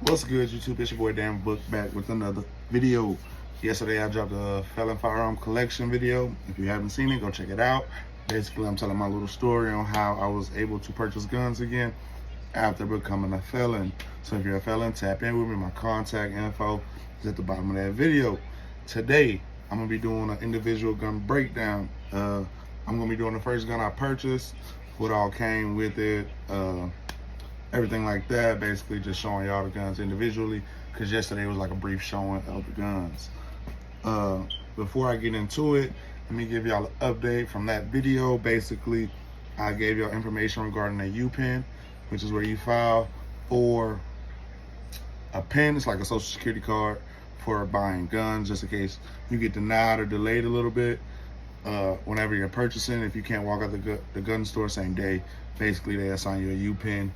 What's good, YouTube? It's your boy Dan Book back with another video. Yesterday I dropped a felon firearm collection video. If you haven't seen it, go check it out. Basically, I'm telling my little story on how I was able to purchase guns again after becoming a felon. So if you're a felon, tap in with me. My contact info is at the bottom of that video. Today, I'm gonna be doing an individual gun breakdown. I'm gonna be doing the first gun I purchased, what all came with it, everything like that. Basically just showing y'all the guns individually, because yesterday was like a brief showing of the guns. Before I get into it, let me give y'all an update from that video. Basically, I gave y'all information regarding a U-Pen, which is where you file for a pen. It's like a social security card for buying guns, just in case you get denied or delayed a little bit. Whenever you're purchasing, if you can't walk out the gun store same day, basically they assign you a U-Pen,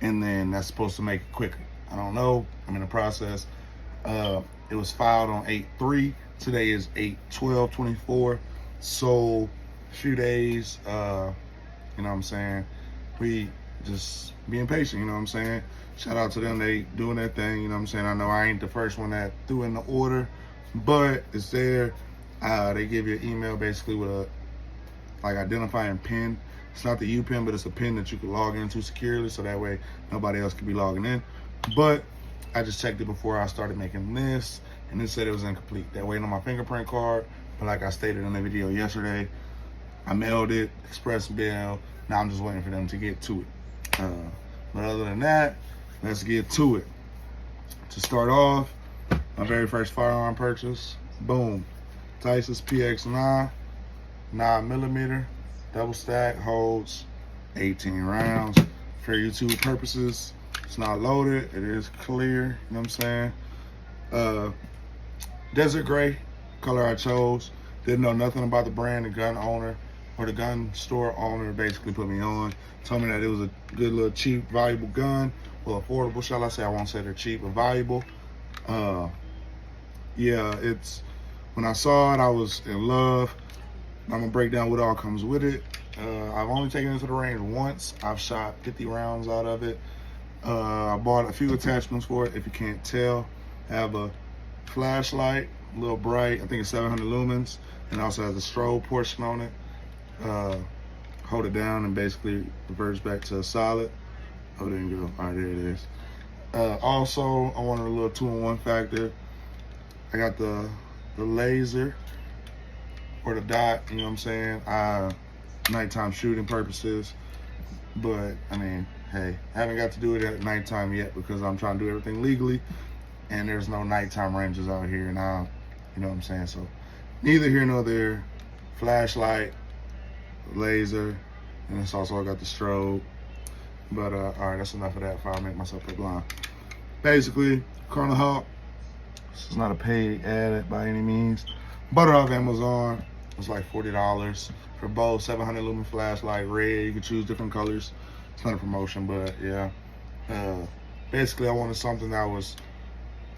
and then that's supposed to make it quicker. I don't know, I'm in the process. It was filed on 8/3. Today is 8/12/24. So a few days, you know what I'm saying? We just being patient, you know what I'm saying? Shout out to them, they doing their thing, you know what I'm saying? I know I ain't the first one that threw in the order, but it's there. They give you an email basically with a identifying pin. It's not the U-Pen, but it's a pin that you can log into securely, so that way nobody else can be logging in. But I just checked it before I started making this, and it said it was incomplete. They're waiting on my fingerprint card, but like I stated in the video yesterday, I mailed it, express mail. Now I'm just waiting for them to get to it. But other than that, let's get to it. To start off, my very first firearm purchase, boom, Tisas Px9, 9mm, double stack, holds 18 rounds. For YouTube purposes, it's not loaded, it is clear, you know what I'm saying? Desert gray, color I chose. Didn't know nothing about the brand. The gun owner, or the gun store owner, basically put me on. Told me that it was a good little cheap, valuable gun. Well, affordable, shall I say. I won't say they're cheap, but valuable. Yeah, it's, when I saw it, I was in love. I'm gonna break down what all comes with it. I've only taken it to the range once. I've shot 50 rounds out of it. I bought a few attachments for it, if you can't tell. I have a flashlight, a little bright, I think it's 700 lumens, and also has a strobe portion on it. Hold it down and basically reverts back to a solid. Oh, there you go. All right, there it is. Also, I wanted a little 2-in-1 factor. I got the laser, or the dot, you know what I'm saying? Nighttime shooting purposes. But I mean, hey, I haven't got to do it at nighttime yet because I'm trying to do everything legally, and there's no nighttime ranges out here now, you know what I'm saying? So neither here nor there. Flashlight, laser, and it's also I got the strobe. But all right, that's enough of that before I make myself look blind. Basically, Colonel Hawk. This is not a paid ad by any means. Bought it off Amazon. It's like $40 for both. 700 lumen flashlight, red. You can choose different colors. It's not a promotion, but yeah. Basically, I wanted something that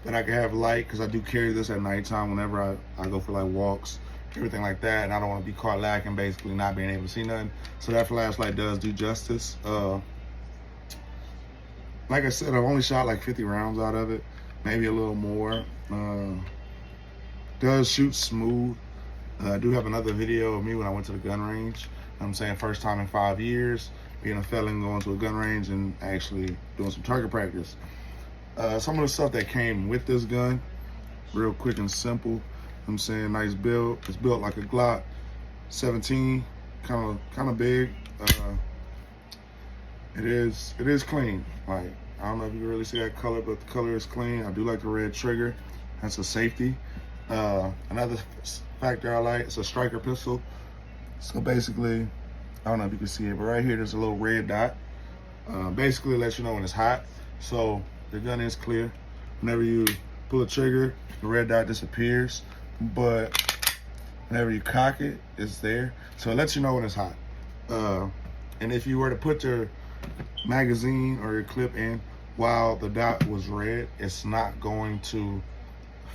I could have light, because I do carry this at nighttime whenever I go for like walks, everything like that, and I don't want to be caught lacking, basically not being able to see nothing. So that flashlight does do justice. Like I said, I've only shot like 50 rounds out of it, maybe a little more. Does shoot smooth. I do have another video of me when I went to the gun range. I'm saying first time in 5 years, being a felon, going to a gun range and actually doing some target practice. Some of the stuff that came with this gun, real quick and simple. I'm saying nice build. It's built like a Glock 17, kind of big. It is clean. Like, I don't know if you can really see that color, but the color is clean. I do like the red trigger. That's a safety. Another factor I like, it's a striker pistol. So basically, I don't know if you can see it, but right here there's a little red dot. Basically lets you know when it's hot. So the gun is clear. Whenever you pull a trigger, the red dot disappears, but whenever you cock it, it's there. So it lets you know when it's hot. And if you were to put your magazine or your clip in while the dot was red, it's not going to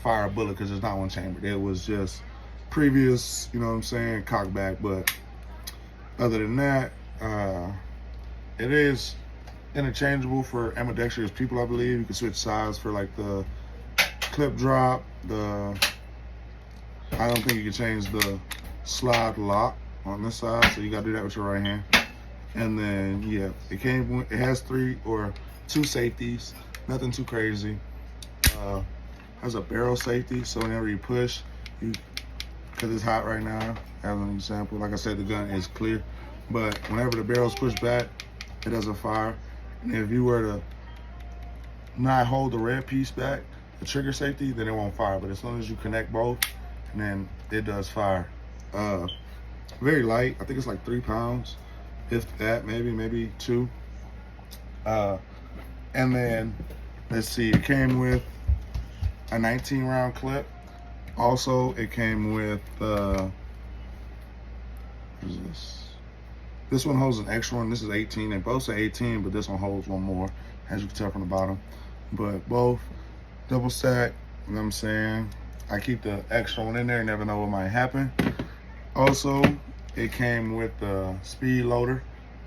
fire a bullet because it's not one chambered. It was just previous, you know what I'm saying, cock back. But other than that, it is interchangeable for ambidextrous people, I believe. You can switch sides for like the clip drop. I don't think you can change the slide lock on this side, so you gotta do that with your right hand. And then yeah, it has 3 or 2 safeties, nothing too crazy. Has a barrel safety, so whenever you push, because it's hot right now, as an example, like I said, the gun is clear, but whenever the barrel's pushed back, it doesn't fire. And if you were to not hold the red piece back, the trigger safety, then it won't fire. But as soon as you connect both, then it does fire. Very light. I think it's like 3 pounds, if that, maybe 2. And then let's see, it came with a 19 round clip. Also, it came with what is this? This one holds an extra one. This is 18. They both say 18, but this one holds one more, as you can tell from the bottom. But both double stack, you know what I'm saying? I keep the extra one in there, you never know what might happen. Also, it came with the speed loader.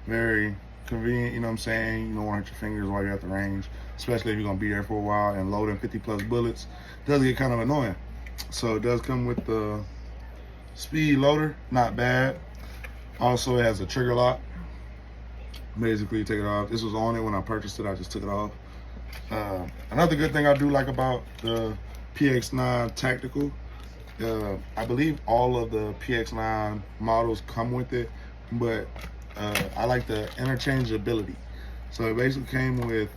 Very convenient, you know what I'm saying? You don't want to hurt your fingers while you're at the range, especially if you're gonna be there for a while, and loading 50+ bullets does get kind of annoying. So it does come with the speed loader, not bad. Also, it has a trigger lock. Basically, you take it off. This was on it when I purchased it, I just took it off. Another good thing I do like about the Px-9 Tactical, I believe all of the Px-9 models come with it, but I like the interchangeability. So it basically came with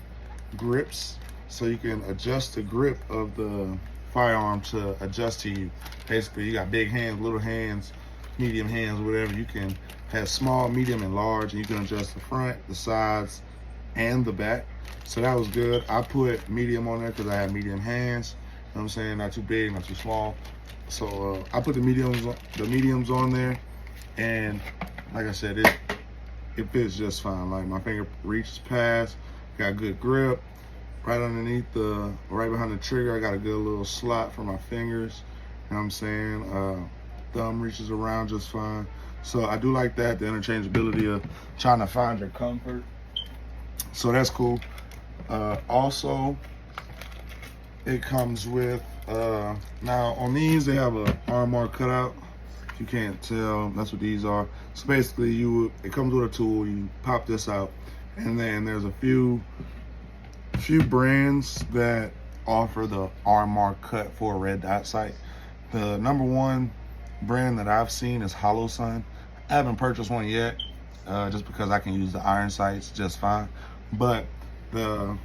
grips, so you can adjust the grip of the firearm to adjust to you. Basically, you got big hands, little hands, medium hands, whatever. You can have small, medium, and large, and you can adjust the front, the sides, and the back. So that was good. I put medium on there because I have medium hands. You know what I'm saying? Not too big, not too small. So I put the mediums on there, and like I said, it fits just fine. Like my finger reaches past, got good grip. Right underneath right behind the trigger, I got a good little slot for my fingers. You know what I'm saying? Thumb reaches around just fine. So I do like that, the interchangeability of trying to find your comfort. So that's cool. Also, it comes with, now on these, they have a arm mark cutout. If you can't tell, that's what these are. So basically, it comes with a tool, you pop this out, and then there's a few brands that offer the arm mark cut for a red dot sight. The #1 brand that I've seen is Hollow Sun. I haven't purchased one yet, just because I can use the iron sights just fine. But the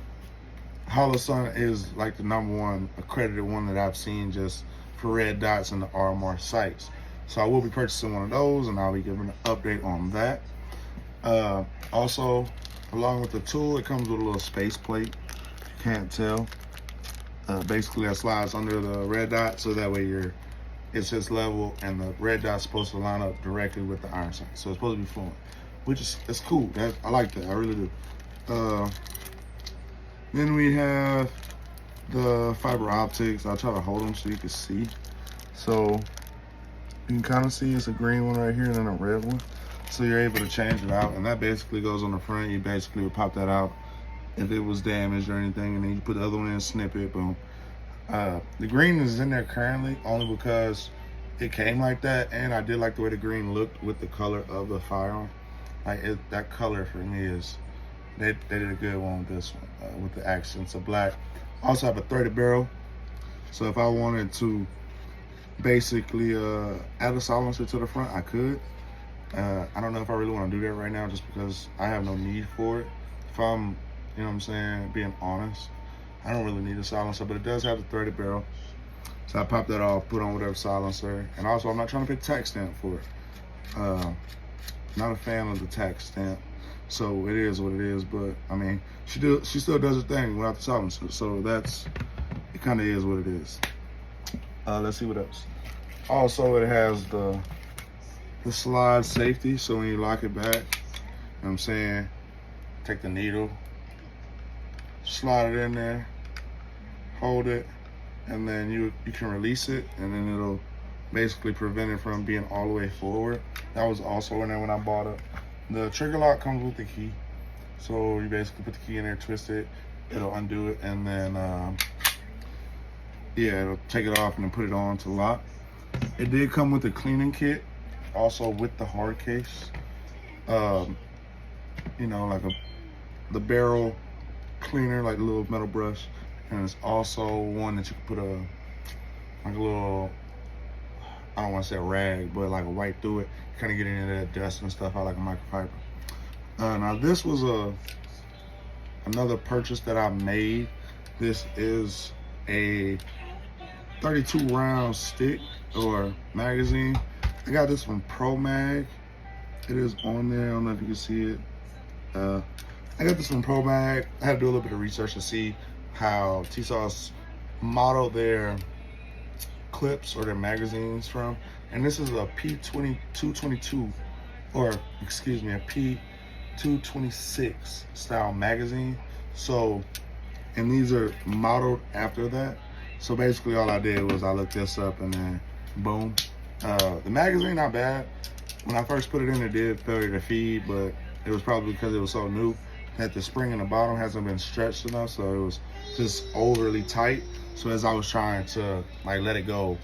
Hollow Sun is like the #1 accredited one that I've seen just for red dots and the arm mark sights. So I will be purchasing one of those, and I'll be giving an update on that. Also, along with the tool, it comes with a little space plate. Can't tell. Basically, that slides under the red dot, so that way it's just level, and the red dot's supposed to line up directly with the iron sight. So it's supposed to be fluent, which is it's cool. I like that. I really do. Then we have the fiber optics. I'll try to hold them so you can see. So you can kind of see it's a green one right here and then a red one. So you're able to change it out, and that basically goes on the front. You basically would pop that out if it was damaged or anything, and then you put the other one in, snip it, boom. The green is in there currently only because it came like that, and I did like the way the green looked with the color of the firearm. Like that color for me is, they did a good one with this one, with the accents of black. Also have a threaded barrel, so if I wanted to basically add a silencer to the front, I could. I don't know if I really want to do that right now, just because I have no need for it. If I'm, you know what I'm saying, being honest, I don't really need a silencer, but it does have the threaded barrel. So I pop that off, put on whatever silencer. And also, I'm not trying to pick tax stamp for it. Not a fan of the tax stamp. So it is what it is, but I mean, she still does her thing without the silencer. So it kind of is what it is. Let's see what else. Also, it has the slide safety, so when you lock it back, you know what I'm saying, take the needle, slide it in there, hold it, and then you can release it, and then it'll basically prevent it from being all the way forward. That was also in there when I bought it. The trigger lock comes with the key. So you basically put the key in there, twist it, it'll undo it, and then yeah, it'll take it off and then put it on to lock. It did come with a cleaning kit, also with the hard case. You know, like the barrel cleaner, like a little metal brush, and it's also one that you can put like a little, I don't want to say a rag, but like a wipe through it, kind of get into that dust and stuff out like a microfiber. Now this was another purchase that I made. This is a 32 round stick or magazine. I got this from Pro Mag. It is on there. I don't know if you can see it. I got this from Pro Mag. I had to do a little bit of research to see how Tisas model their clips or their magazines from. And this is a P222, or excuse me, a P226 style magazine. So, and these are modeled after that. So basically all I did was I looked this up and then boom. The magazine, not bad. When I first put it in, it did failure to feed, but it was probably because it was so new that the spring in the bottom hasn't been stretched enough, so it was just overly tight. So as I was trying to like let it go,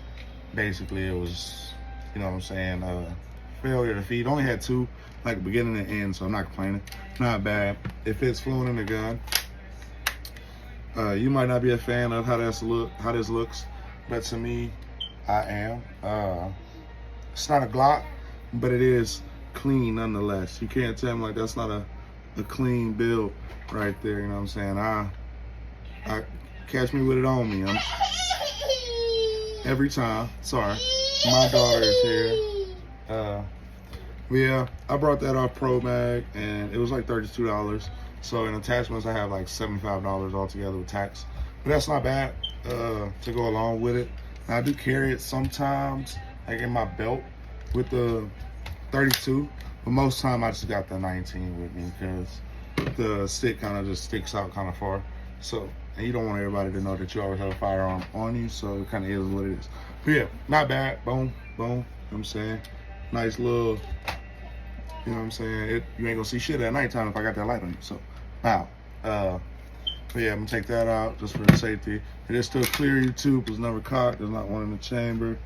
basically it was, you know what I'm saying, failure to feed. Only had two, like beginning and end, so I'm not complaining. Not bad. It fits fluent in the gun. You might not be a fan of how this looks, but to me, I am. It's not a Glock, but it is clean nonetheless. You can't tell me like that's not a clean build right there. You know what I'm saying? I catch me with it on me. Every time. Sorry, my daughter is here. Yeah, I brought that off Pro Mag, and it was like $32. So in attachments, I have like $75 altogether with tax. But that's not bad to go along with it. And I do carry it sometimes, like in my belt with the 32. But most time I just got the 19 with me because the stick kind of just sticks out kind of far. So, and you don't want everybody to know that you always have a firearm on you. So it kind of is what it is. But yeah, not bad. Boom, boom. You know what I'm saying? Nice little, you know what I'm saying? You ain't gonna see shit at nighttime if I got that light on you. So, wow. But yeah, I'm gonna take that out just for safety. It is still clear. Your tube was never cocked. There's not one in the chamber.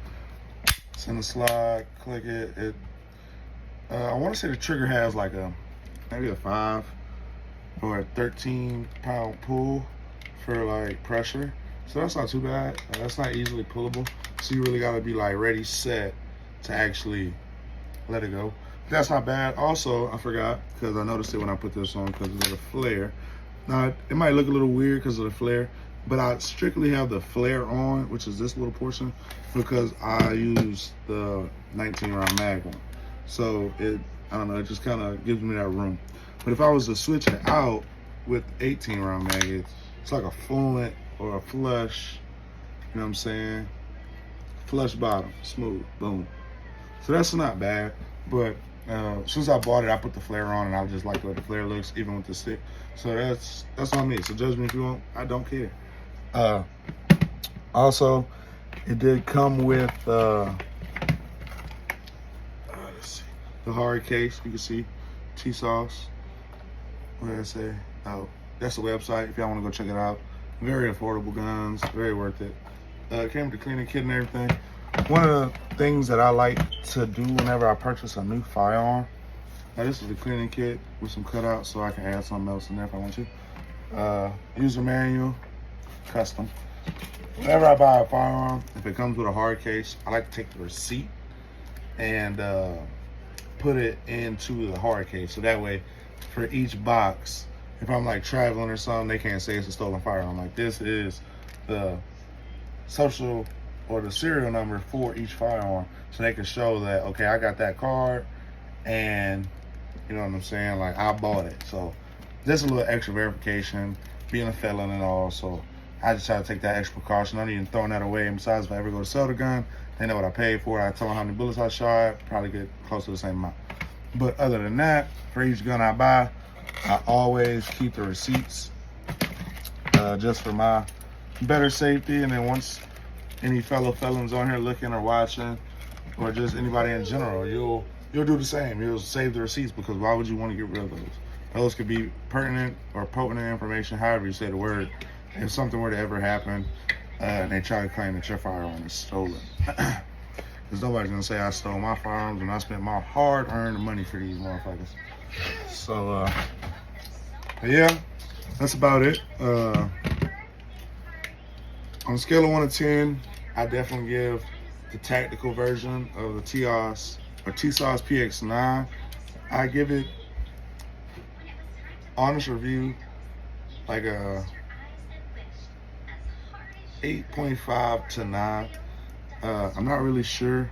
It's in the slide. Click it. I want to say the trigger has like maybe a 5 or a 13-pound pull for like pressure. So that's not too bad. That's not easily pullable. So you really gotta be like ready, set to actually let it go. That's not bad. Also, I forgot, because I noticed it when I put this on because of the flare. Now, it might look a little weird because of the flare, but I strictly have the flare on, which is this little portion, because I use the 19-round mag one. So I don't know, it just kind of gives me that room. But if I was to switch it out with 18-round mag, it's like a fluent or a flush, you know what I'm saying? Flush bottom, smooth, boom. So that's not bad, but since I bought it, I put the flare on, and I just like the way the flare looks, even with the stick. So that's on me. So judge me if you want. I don't care. Also, it did come with let's see, the hard case. You can see Tisas. What did I say? Oh, that's the website. If y'all want to go check it out. Very affordable guns. Very worth it. It came with the cleaning kit and everything. One of the things that I like to do whenever I purchase a new firearm, now this is the cleaning kit with some cutouts so I can add something else in there if I want to. User manual, custom. Whenever I buy a firearm, if it comes with a hard case, I like to take the receipt and put it into the hard case. So that way, for each box, if I'm like traveling or something, they can't say it's a stolen firearm. Like, this is the social or the serial number for each firearm, so they can show that, okay, I got that card, and you know what I'm saying, like, I bought it. So there's a little extra verification, being a felon and all, so I just try to take that extra precaution. I'm not even throwing that away. And besides, if I ever go to sell the gun, they know what I paid for it. I tell them how many bullets I shot, probably get close to the same amount. But other than that, for each gun I buy, I always keep the receipts just for my better safety. And then once any fellow felons on here looking or watching, or just anybody in general, you'll do the same. You'll save the receipts, because why would you want to get rid of those? those could be pertinent or potent information, however you say the word. If something were to ever happen and they try to claim that your firearm is stolen. Because nobody's going to say I stole my firearms and I spent my hard-earned money for these motherfuckers. So, yeah, that's about it. On a scale of 1 to 10, I definitely give the tactical version of the Tisas Px9. I give it, honest review, like a 8.5 to 9. I'm not really sure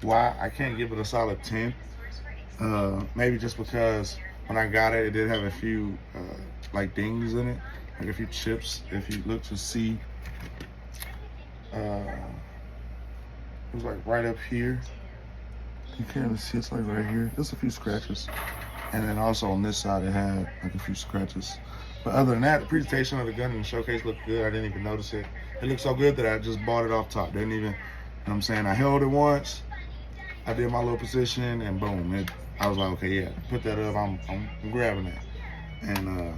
why I can't give it a solid 10. Maybe just because when I got it, it did have a few like dings in it, like a few chips. If you look to see, it was like right up here. You can't really see, it's like right here. There's a few scratches. And then also on this side, it had like a few scratches. But other than that, the presentation of the gun in the showcase looked good. I didn't even notice it. It looked so good that I just bought it off top. Didn't even, you know what I'm saying? I held it once. I did my little position and boom. I was like, okay, yeah, put that up. I'm grabbing it. And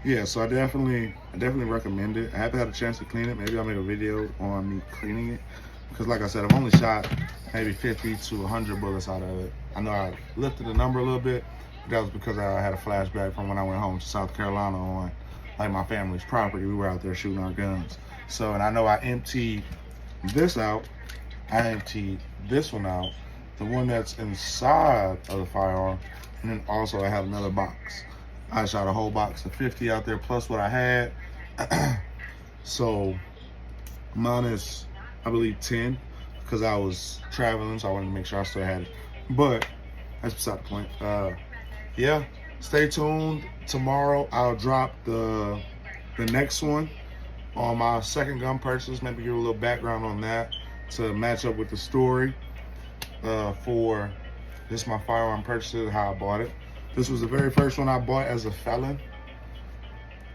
yeah, so I definitely recommend it. I haven't had a chance to clean it. Maybe I'll make a video on me cleaning it. Because like I said, I've only shot maybe 50 to 100 bullets out of it. I know I lifted the number a little bit, but that was because I had a flashback from when I went home to South Carolina on like my family's property. We were out there shooting our guns. So, and I know I emptied this out. I emptied this one out, the one that's inside of the firearm, and then also I have another box. I shot a whole box of 50 out there plus what I had. So mine is, I believe, 10 because I was traveling, so I wanted to make sure I still had it. But that's beside the point. Yeah, stay tuned. Tomorrow I'll drop the next one on my second gun purchase. Maybe give a little background on that to match up with the story for this my firearm purchases, how I bought it. This was the very first one I bought as a felon,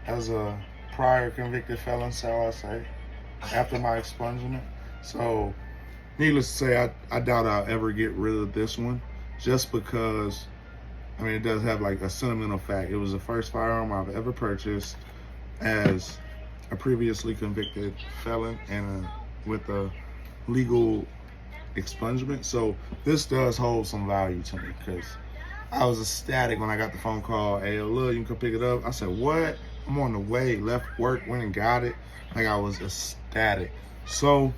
as a prior convicted felon, shall I say, after my expungement. So needless to say, I doubt I'll ever get rid of this one, just because, I mean, it does have like a sentimental fact. It was the first firearm I've ever purchased as a previously convicted felon and with a legal expungement. So this does hold some value to me because I was ecstatic when I got the phone call. Hey, look, you can come pick it up. I said, what? I'm on the way. Left work, went and got it. Like, I was ecstatic. So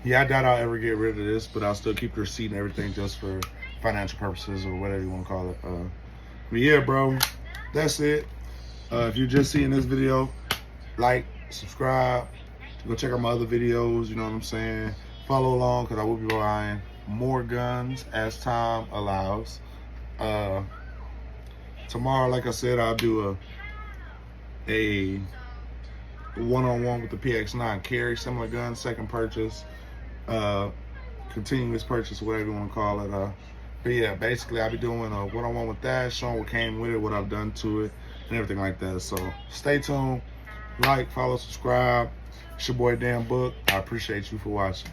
yeah, I doubt I'll ever get rid of this, but I'll still keep the receipt and everything just for financial purposes or whatever you want to call it. But yeah, bro, that's it. If you're just seeing this video, like, subscribe, go check out my other videos, you know what I'm saying? Follow along because I will be buying more guns as time allows. Tomorrow, like I said, I'll do a one-on-one with the Px-9 carry, similar gun, second purchase, continuous purchase, whatever you want to call it. But yeah, basically I'll be doing a one-on-one with that, showing what came with it, what I've done to it, and everything like that. So stay tuned, like, follow, subscribe. It's your boy Dan Book. I appreciate you for watching.